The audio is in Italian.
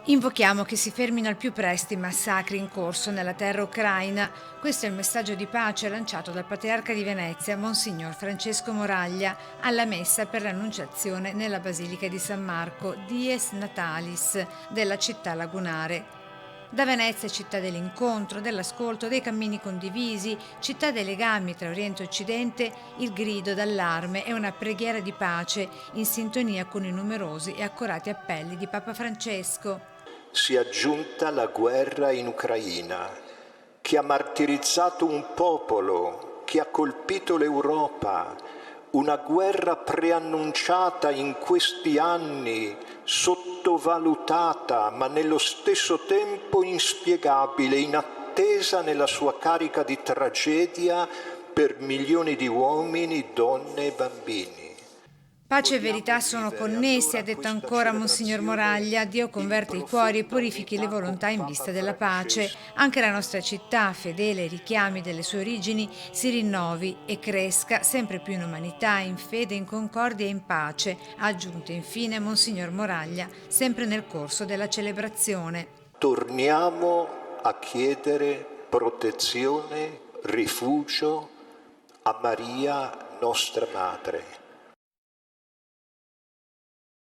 Invochiamo che si fermino al più presto i massacri in corso nella terra ucraina. Questo è il messaggio di pace lanciato dal Patriarca di Venezia, Monsignor Francesco Moraglia, alla messa per l'Annunciazione nella Basilica di San Marco, Dies Natalis, della città lagunare. Da Venezia, città dell'incontro, dell'ascolto, dei cammini condivisi, città dei legami tra Oriente e Occidente, il grido d'allarme è una preghiera di pace in sintonia con i numerosi e accorati appelli di Papa Francesco. Si è aggiunta la guerra in Ucraina, che ha martirizzato un popolo, che ha colpito l'Europa, una guerra preannunciata in questi anni, sottovalutata, ma nello stesso tempo inspiegabile, inattesa nella sua carica di tragedia per milioni di uomini, donne e bambini. Pace e verità sono connessi, ha detto ancora Monsignor Moraglia. Dio converte i cuori e purifichi le volontà in vista della pace. Anche la nostra città, fedele ai richiami delle sue origini, si rinnovi e cresca sempre più in umanità, in fede, in concordia e in pace, ha aggiunto infine Monsignor Moraglia, sempre nel corso della celebrazione. Torniamo a chiedere protezione, rifugio a Maria, nostra Madre.